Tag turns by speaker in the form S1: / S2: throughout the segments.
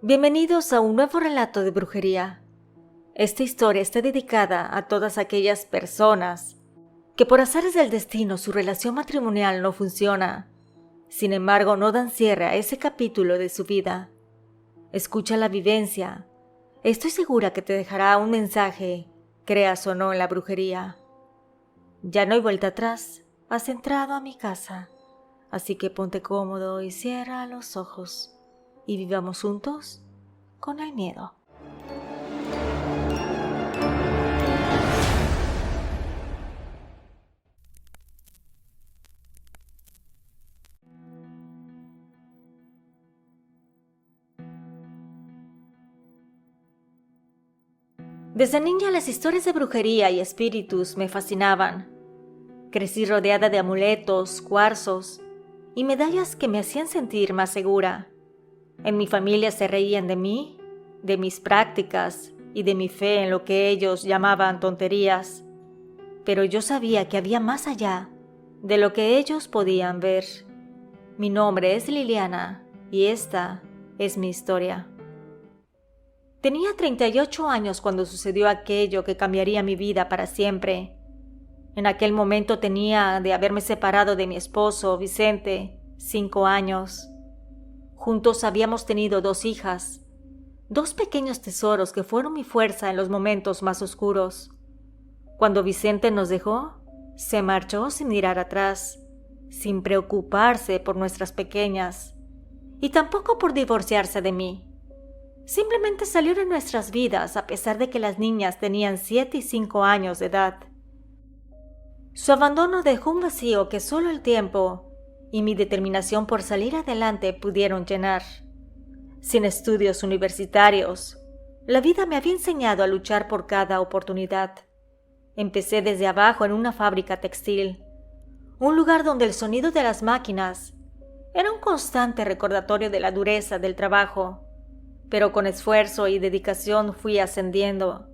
S1: Bienvenidos a un nuevo relato de brujería. Esta historia está dedicada a todas aquellas personas que por azares del destino su relación matrimonial no funciona. Sin embargo, no dan cierre a ese capítulo de su vida. Escucha la vivencia. Estoy segura que te dejará un mensaje, creas o no en la brujería. Ya no hay vuelta atrás, has entrado a mi casa, así que ponte cómodo y cierra los ojos. Y vivamos juntos con el miedo. Desde niña las historias de brujería y espíritus me fascinaban. Crecí rodeada de amuletos, cuarzos y medallas que me hacían sentir más segura. En mi familia se reían de mí, de mis prácticas y de mi fe en lo que ellos llamaban tonterías. Pero yo sabía que había más allá de lo que ellos podían ver. Mi nombre es Liliana y esta es mi historia. Tenía 38 años cuando sucedió aquello que cambiaría mi vida para siempre. En aquel momento tenía de haberme separado de mi esposo, Vicente, 5 años. Juntos habíamos tenido 2 hijas, 2 pequeños tesoros que fueron mi fuerza en los momentos más oscuros. Cuando Vicente nos dejó, se marchó sin mirar atrás, sin preocuparse por nuestras pequeñas, y tampoco por divorciarse de mí. Simplemente salió de nuestras vidas a pesar de que las niñas tenían 7 y 5 años de edad. Su abandono dejó un vacío que solo el tiempo y mi determinación por salir adelante pudieron llenar. Sin estudios universitarios, la vida me había enseñado a luchar por cada oportunidad. Empecé desde abajo en una fábrica textil, un lugar donde el sonido de las máquinas era un constante recordatorio de la dureza del trabajo, pero con esfuerzo y dedicación fui ascendiendo.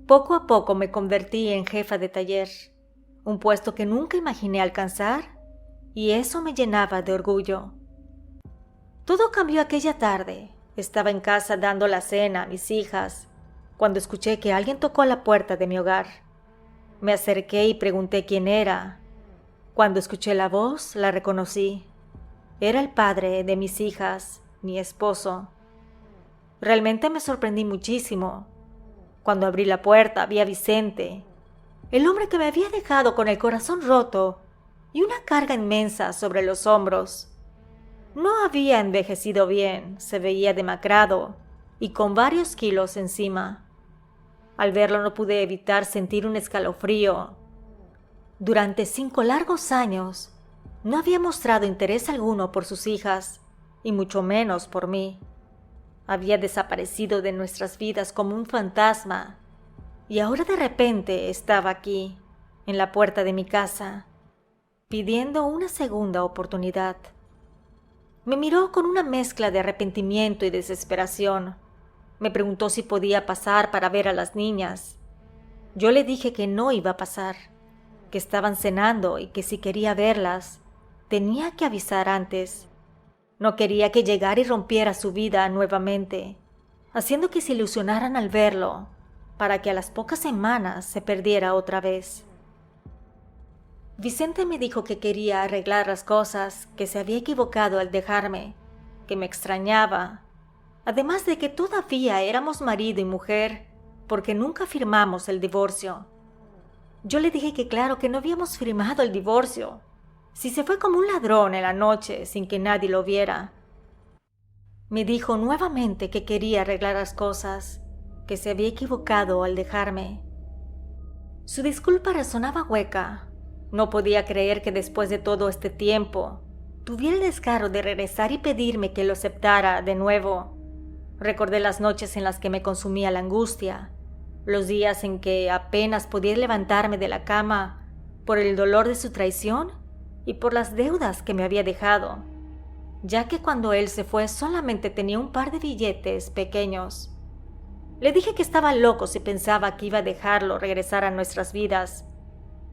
S1: Poco a poco me convertí en jefa de taller, un puesto que nunca imaginé alcanzar, y eso me llenaba de orgullo. Todo cambió aquella tarde. Estaba en casa dando la cena a mis hijas, cuando escuché que alguien tocó a la puerta de mi hogar. Me acerqué y pregunté quién era. Cuando escuché la voz, la reconocí. Era el padre de mis hijas, mi esposo. Realmente me sorprendí muchísimo. Cuando abrí la puerta vi a Vicente, el hombre que me había dejado con el corazón roto y una carga inmensa sobre los hombros. No había envejecido bien, se veía demacrado y con varios kilos encima. Al verlo no pude evitar sentir un escalofrío. Durante 5 largos años no había mostrado interés alguno por sus hijas, y mucho menos por mí. Había desaparecido de nuestras vidas como un fantasma, y ahora de repente estaba aquí, en la puerta de mi casa, pidiendo una segunda oportunidad. Me miró con una mezcla de arrepentimiento y desesperación. Me preguntó si podía pasar para ver a las niñas. Yo le dije que no iba a pasar, que estaban cenando y que si quería verlas, tenía que avisar antes. No quería que llegara y rompiera su vida nuevamente, haciendo que se ilusionaran al verlo, para que a las pocas semanas se perdiera otra vez. Vicente me dijo que quería arreglar las cosas, que se había equivocado al dejarme, que me extrañaba, además de que todavía éramos marido y mujer, porque nunca firmamos el divorcio. Yo le dije que claro que no habíamos firmado el divorcio, si se fue como un ladrón en la noche sin que nadie lo viera. Me dijo nuevamente que quería arreglar las cosas, que se había equivocado al dejarme. Su disculpa resonaba hueca. No podía creer que después de todo este tiempo tuviera el descaro de regresar y pedirme que lo aceptara de nuevo. Recordé las noches en las que me consumía la angustia, los días en que apenas podía levantarme de la cama por el dolor de su traición y por las deudas que me había dejado, ya que cuando él se fue solamente tenía un par de billetes pequeños. Le dije que estaba loco si pensaba que iba a dejarlo regresar a nuestras vidas.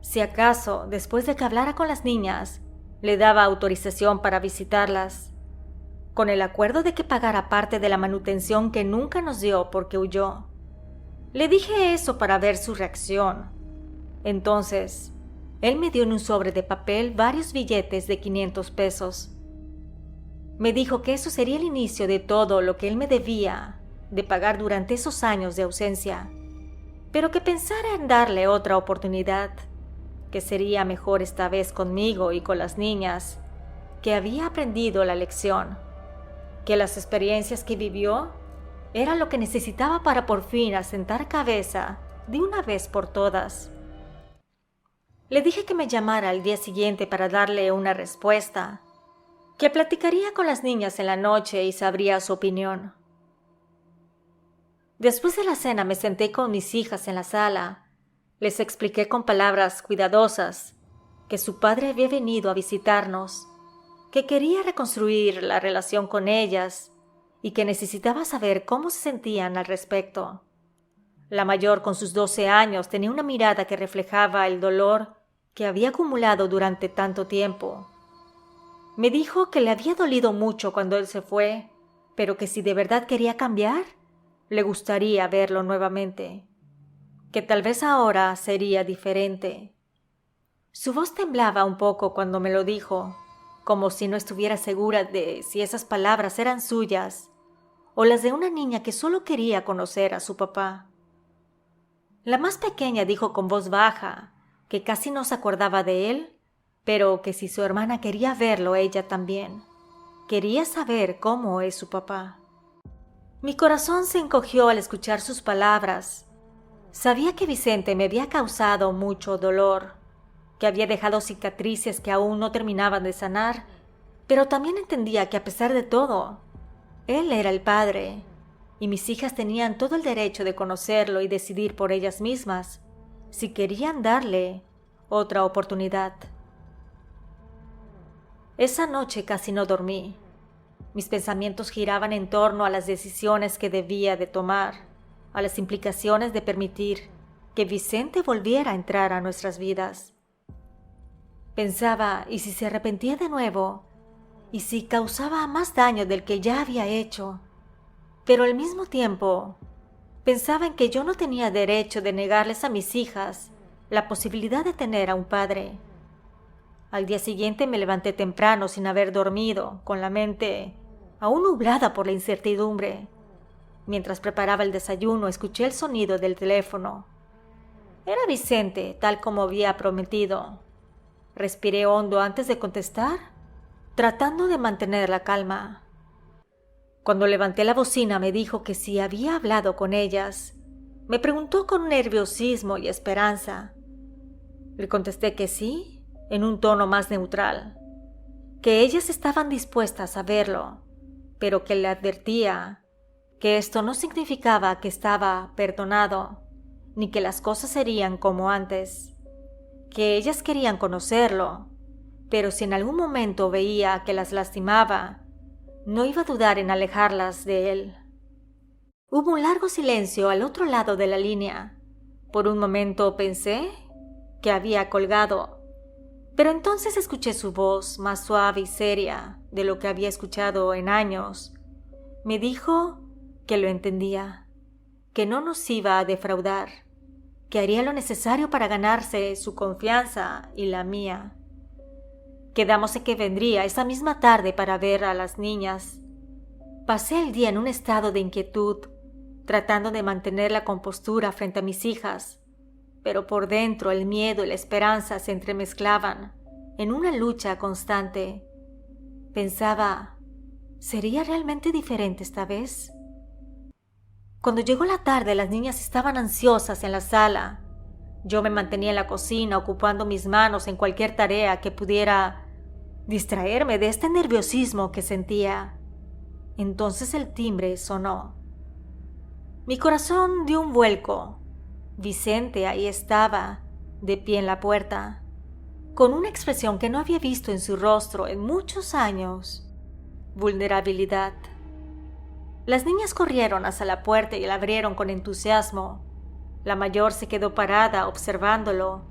S1: Si acaso, después de que hablara con las niñas, le daba autorización para visitarlas. con el acuerdo de que pagara parte de la manutención que nunca nos dio porque huyó. Le dije eso para ver su reacción. Entonces, él me dio en un sobre de papel varios billetes de 500 pesos. Me dijo que eso sería el inicio de todo lo que él me debía de pagar durante esos años de ausencia, pero que pensara en darle otra oportunidad, que sería mejor esta vez conmigo y con las niñas, que había aprendido la lección, que las experiencias que vivió era lo que necesitaba para por fin asentar cabeza de una vez por todas. Le dije que me llamara al día siguiente para darle una respuesta, que platicaría con las niñas en la noche y sabría su opinión. Después de la cena me senté con mis hijas en la sala. Les expliqué con palabras cuidadosas que su padre había venido a visitarnos, que quería reconstruir la relación con ellas y que necesitaba saber cómo se sentían al respecto. La mayor, con sus 12 años, tenía una mirada que reflejaba el dolor que había acumulado durante tanto tiempo. Me dijo que le había dolido mucho cuando él se fue, pero que si de verdad quería cambiar, le gustaría verlo nuevamente, que tal vez ahora sería diferente. Su voz temblaba un poco cuando me lo dijo, como si no estuviera segura de si esas palabras eran suyas o las de una niña que solo quería conocer a su papá. La más pequeña dijo con voz baja que casi no se acordaba de él, pero que si su hermana quería verlo, ella también. Quería saber cómo es su papá. Mi corazón se encogió al escuchar sus palabras. Sabía que Vicente me había causado mucho dolor, que había dejado cicatrices que aún no terminaban de sanar, pero también entendía que a pesar de todo, él era el padre, y mis hijas tenían todo el derecho de conocerlo y decidir por ellas mismas si querían darle otra oportunidad. Esa noche casi no dormí. Mis pensamientos giraban en torno a las decisiones que debía de tomar, a las implicaciones de permitir que Vicente volviera a entrar a nuestras vidas. Pensaba, ¿y si se arrepentía de nuevo? ¿Y si causaba más daño del que ya había hecho? Pero al mismo tiempo, pensaba en que yo no tenía derecho de negarles a mis hijas la posibilidad de tener a un padre. Al día siguiente me levanté temprano sin haber dormido, con la mente aún nublada por la incertidumbre. Mientras preparaba el desayuno, escuché el sonido del teléfono. Era Vicente, tal como había prometido. Respiré hondo antes de contestar, tratando de mantener la calma. Cuando levanté la bocina me dijo que si había hablado con ellas. Me preguntó con nerviosismo y esperanza. Le contesté que sí, en un tono más neutral, que ellas estaban dispuestas a verlo, pero que le advertía que esto no significaba que estaba perdonado, ni que las cosas serían como antes, que ellas querían conocerlo, pero si en algún momento veía que las lastimaba, no iba a dudar en alejarlas de él. Hubo un largo silencio al otro lado de la línea. Por un momento pensé que había colgado, pero entonces escuché su voz más suave y seria de lo que había escuchado en años. Me dijo que lo entendía, que no nos iba a defraudar, que haría lo necesario para ganarse su confianza y la mía. Quedamos en que vendría esa misma tarde para ver a las niñas. Pasé el día en un estado de inquietud, tratando de mantener la compostura frente a mis hijas, pero por dentro el miedo y la esperanza se entremezclaban en una lucha constante. Pensaba, ¿sería realmente diferente esta vez? Cuando llegó la tarde, las niñas estaban ansiosas en la sala. Yo me mantenía en la cocina ocupando mis manos en cualquier tarea que pudiera distraerme de este nerviosismo que sentía. Entonces el timbre sonó. Mi corazón dio un vuelco. Vicente ahí estaba, de pie en la puerta, con una expresión que no había visto en su rostro en muchos años: vulnerabilidad. Las niñas corrieron hacia la puerta y la abrieron con entusiasmo. La mayor se quedó parada observándolo,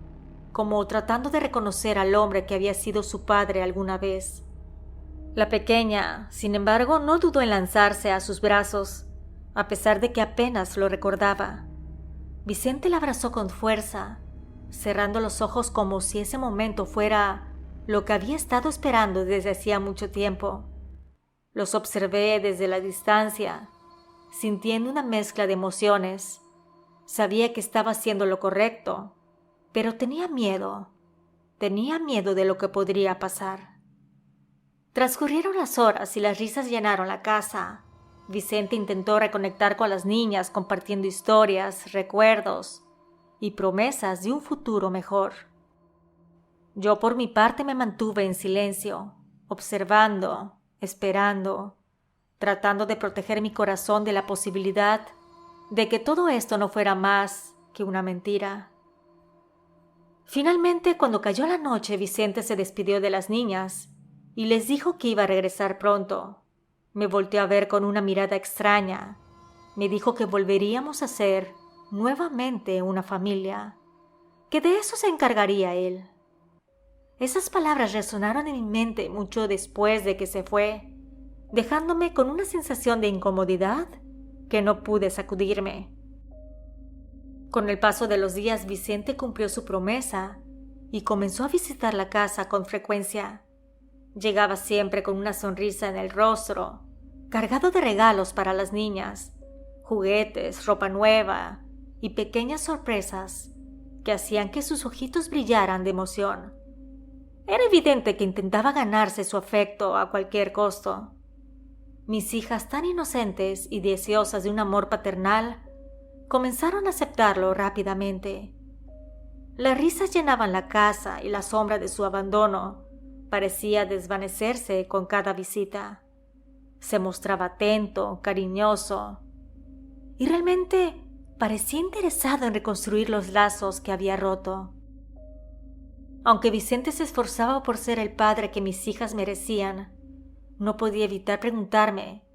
S1: como tratando de reconocer al hombre que había sido su padre alguna vez. La pequeña, sin embargo, no dudó en lanzarse a sus brazos, a pesar de que apenas lo recordaba. Vicente la abrazó con fuerza, cerrando los ojos como si ese momento fuera lo que había estado esperando desde hacía mucho tiempo. Los observé desde la distancia, sintiendo una mezcla de emociones. Sabía que estaba haciendo lo correcto, pero tenía miedo de lo que podría pasar. Transcurrieron las horas y las risas llenaron la casa. Vicente intentó reconectar con las niñas compartiendo historias, recuerdos y promesas de un futuro mejor. Yo por mi parte me mantuve en silencio, observando, esperando, tratando de proteger mi corazón de la posibilidad de que todo esto no fuera más que una mentira. Finalmente, cuando cayó la noche, Vicente se despidió de las niñas y les dijo que iba a regresar pronto. Me volteó a ver con una mirada extraña. Me dijo que volveríamos a ser nuevamente una familia, que de eso se encargaría él. Esas palabras resonaron en mi mente mucho después de que se fue, dejándome con una sensación de incomodidad que no pude sacudirme. Con el paso de los días, Vicente cumplió su promesa y comenzó a visitar la casa con frecuencia. Llegaba siempre con una sonrisa en el rostro, cargado de regalos para las niñas, juguetes, ropa nueva y pequeñas sorpresas que hacían que sus ojitos brillaran de emoción. Era evidente que intentaba ganarse su afecto a cualquier costo. Mis hijas, tan inocentes y deseosas de un amor paternal, comenzaron a aceptarlo rápidamente. Las risas llenaban la casa y la sombra de su abandono parecía desvanecerse con cada visita. Se mostraba atento, cariñoso y realmente parecía interesado en reconstruir los lazos que había roto. Aunque Vicente se esforzaba por ser el padre que mis hijas merecían, no podía evitar preguntarme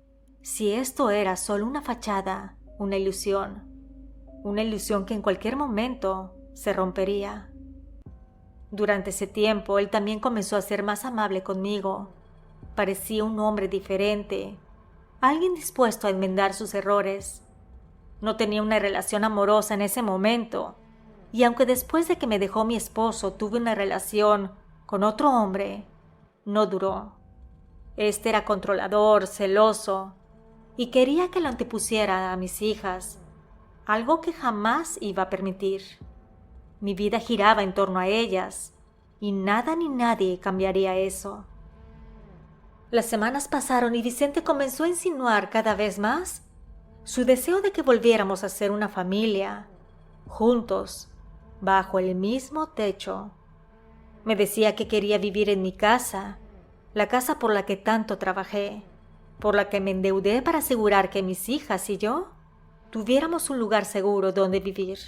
S1: si esto era solo una fachada, una ilusión que en cualquier momento se rompería. Durante ese tiempo, él también comenzó a ser más amable conmigo. Parecía un hombre diferente, alguien dispuesto a enmendar sus errores. No tenía una relación amorosa en ese momento, y aunque después de que me dejó mi esposo tuve una relación con otro hombre, no duró. Este era controlador, celoso, y quería que lo antepusiera a mis hijas, algo que jamás iba a permitir. Mi vida giraba en torno a ellas, y nada ni nadie cambiaría eso. Las semanas pasaron y Vicente comenzó a insinuar cada vez más su deseo de que volviéramos a ser una familia, juntos, bajo el mismo techo. Me decía que quería vivir en mi casa, la casa por la que tanto trabajé, por la que me endeudé para asegurar que mis hijas y yo tuviéramos un lugar seguro donde vivir.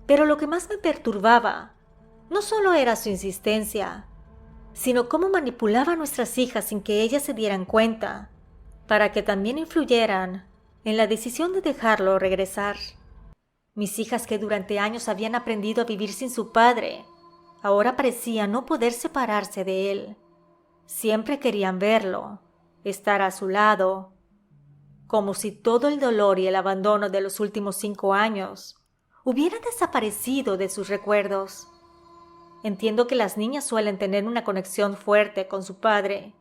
S1: Pero lo que más me perturbaba no solo era su insistencia, sino cómo manipulaba a nuestras hijas sin que ellas se dieran cuenta, para que también influyeran en la decisión de dejarlo regresar. Mis hijas, que durante años habían aprendido a vivir sin su padre, ahora parecían no poder separarse de él. Siempre querían verlo, estar a su lado, como si todo el dolor y el abandono de los últimos 5 años hubieran desaparecido de sus recuerdos. Entiendo que las niñas suelen tener una conexión fuerte con su padre,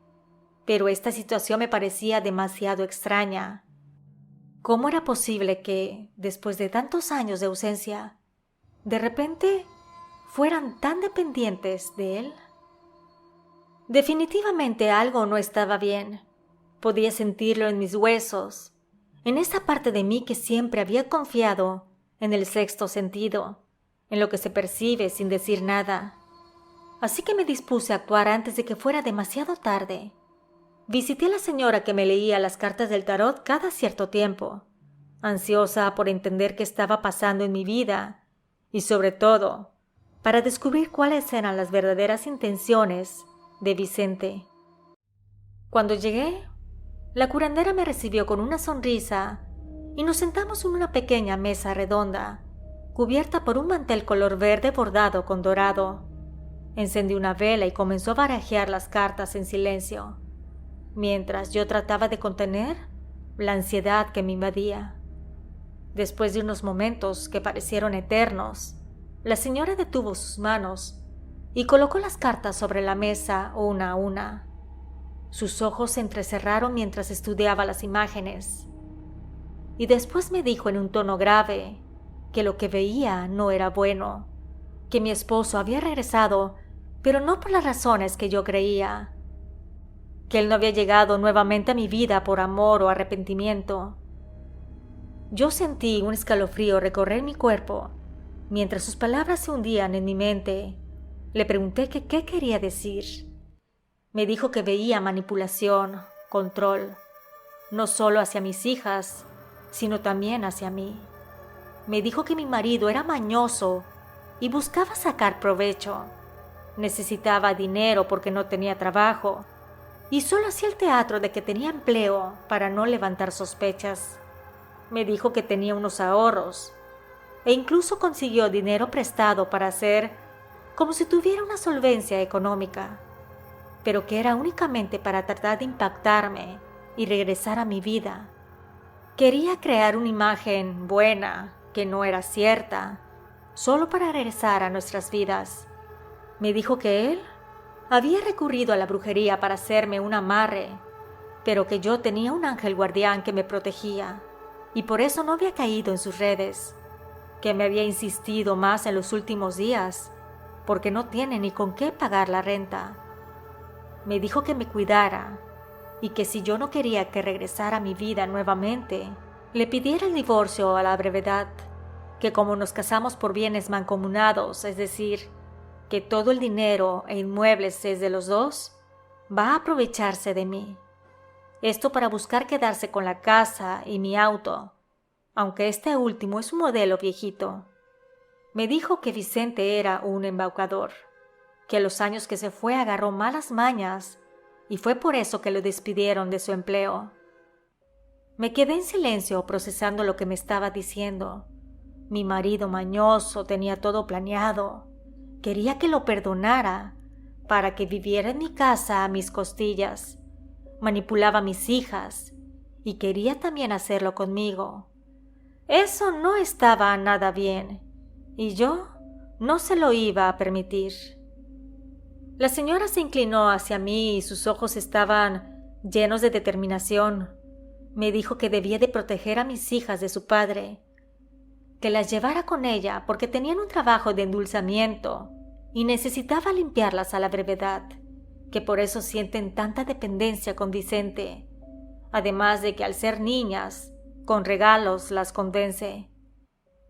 S1: pero esta situación me parecía demasiado extraña. ¿Cómo era posible que, después de tantos años de ausencia, de repente fueran tan dependientes de él? Definitivamente algo no estaba bien. Podía sentirlo en mis huesos, en esa parte de mí que siempre había confiado en el sexto sentido, en lo que se percibe sin decir nada. Así que me dispuse a actuar antes de que fuera demasiado tarde. Visité a la señora que me leía las cartas del tarot cada cierto tiempo, ansiosa por entender qué estaba pasando en mi vida y, sobre todo, para descubrir cuáles eran las verdaderas intenciones de Vicente. Cuando llegué, la curandera me recibió con una sonrisa y nos sentamos en una pequeña mesa redonda, cubierta por un mantel color verde bordado con dorado. Encendió una vela y comenzó a barajear las cartas en silencio. mientras yo trataba de contener la ansiedad que me invadía. Después de unos momentos que parecieron eternos, la señora detuvo sus manos y colocó las cartas sobre la mesa una a una. Sus ojos se entrecerraron mientras estudiaba las imágenes. Y después me dijo en un tono grave que lo que veía no era bueno, que mi esposo había regresado, pero no por las razones que yo creía, que él no había llegado nuevamente a mi vida por amor o arrepentimiento. Yo sentí un escalofrío recorrer mi cuerpo. Mientras sus palabras se hundían en mi mente, le pregunté que qué quería decir. Me dijo que veía manipulación, control, no solo hacia mis hijas, sino también hacia mí. Me dijo que mi marido era mañoso y buscaba sacar provecho. Necesitaba dinero porque no tenía trabajo y solo hacía el teatro de que tenía empleo para no levantar sospechas. Me dijo que tenía unos ahorros e incluso consiguió dinero prestado para hacer como si tuviera una solvencia económica, pero que era únicamente para tratar de impactarme y regresar a mi vida. Quería crear una imagen buena que no era cierta, solo para regresar a nuestras vidas. Me dijo que él había recurrido a la brujería para hacerme un amarre, pero que yo tenía un ángel guardián que me protegía y por eso no había caído en sus redes, que me había insistido más en los últimos días, porque no tiene ni con qué pagar la renta. Me dijo que me cuidara y que si yo no quería que regresara a mi vida nuevamente, le pidiera el divorcio a la brevedad, que como nos casamos por bienes mancomunados, es decir, que todo el dinero e inmuebles es de los dos, va a aprovecharse de mí. Esto para buscar quedarse con la casa y mi auto, aunque este último es un modelo viejito. Me dijo que Vicente era un embaucador, que a los años que se fue agarró malas mañas y fue por eso que lo despidieron de su empleo. Me quedé en silencio procesando lo que me estaba diciendo. Mi marido mañoso tenía todo planeado. Quería que lo perdonara para que viviera en mi casa a mis costillas. Manipulaba a mis hijas y quería también hacerlo conmigo. Eso no estaba nada bien y yo no se lo iba a permitir. La señora se inclinó hacia mí y sus ojos estaban llenos de determinación. Me dijo que debía de proteger a mis hijas de su padre, que las llevara con ella porque tenían un trabajo de endulzamiento y necesitaba limpiarlas a la brevedad, que por eso sienten tanta dependencia con Vicente, además de que al ser niñas, con regalos las convence.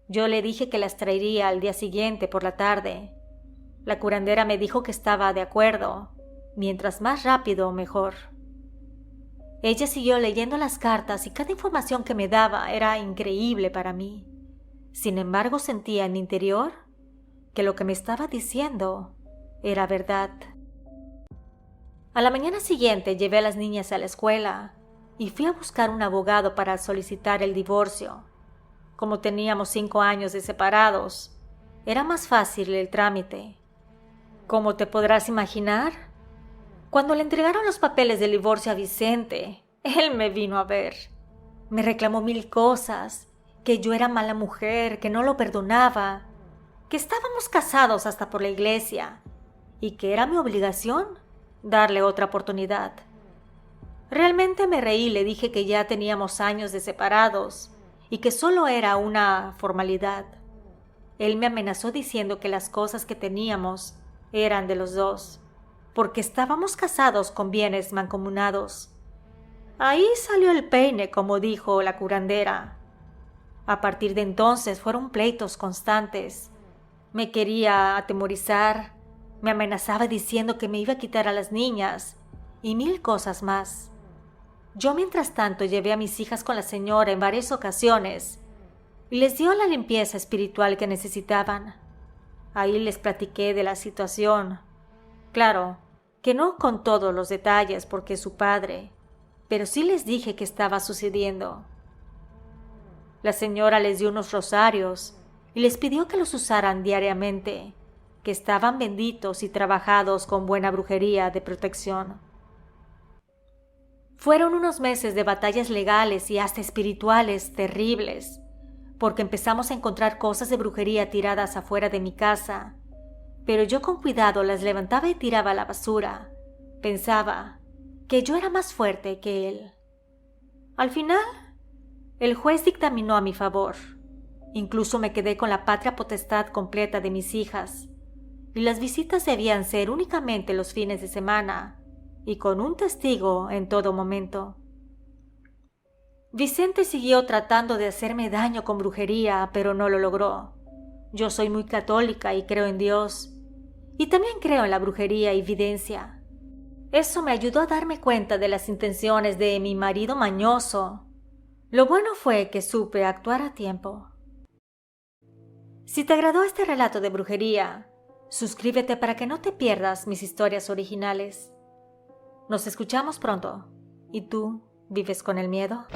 S1: Yo le dije que las traería al día siguiente por la tarde. La curandera me dijo que estaba de acuerdo, mientras más rápido mejor. Ella siguió leyendo las cartas y cada información que me daba era increíble para mí. Sin embargo, sentía en mi interior que lo que me estaba diciendo era verdad. A la mañana siguiente llevé a las niñas a la escuela y fui a buscar un abogado para solicitar el divorcio. Como teníamos 5 años de separados, era más fácil el trámite. Como te podrás imaginar, cuando le entregaron los papeles del divorcio a Vicente, él me vino a ver. Me reclamó 1000 cosas, que yo era mala mujer, que no lo perdonaba, que estábamos casados hasta por la iglesia y que era mi obligación darle otra oportunidad. Realmente me reí y le dije que ya teníamos años de separados y que solo era una formalidad. Él me amenazó diciendo que las cosas que teníamos eran de los dos, porque estábamos casados con bienes mancomunados. Ahí salió el peine, como dijo la curandera. A partir de entonces fueron pleitos constantes. Me quería atemorizar, me amenazaba diciendo que me iba a quitar a las niñas y 1000 cosas más. Yo mientras tanto llevé a mis hijas con la señora en varias ocasiones y les dio la limpieza espiritual que necesitaban. Ahí les platiqué de la situación. Claro, que no con todos los detalles porque es su padre, pero sí les dije que estaba sucediendo. La señora les dio unos rosarios y les pidió que los usaran diariamente, que estaban benditos y trabajados con buena brujería de protección. Fueron unos meses de batallas legales y hasta espirituales terribles, porque empezamos a encontrar cosas de brujería tiradas afuera de mi casa, pero yo con cuidado las levantaba y tiraba a la basura. Pensaba que yo era más fuerte que él. Al final, el juez dictaminó a mi favor. Incluso me quedé con la patria potestad completa de mis hijas, y las visitas debían ser únicamente los fines de semana, y con un testigo en todo momento. Vicente siguió tratando de hacerme daño con brujería, pero no lo logró. Yo soy muy católica y creo en Dios, y también creo en la brujería y evidencia. Eso me ayudó a darme cuenta de las intenciones de mi marido mañoso. Lo bueno fue que supe actuar a tiempo. Si te agradó este relato de brujería, suscríbete para que no te pierdas mis historias originales. Nos escuchamos pronto. ¿Y tú vives con el miedo?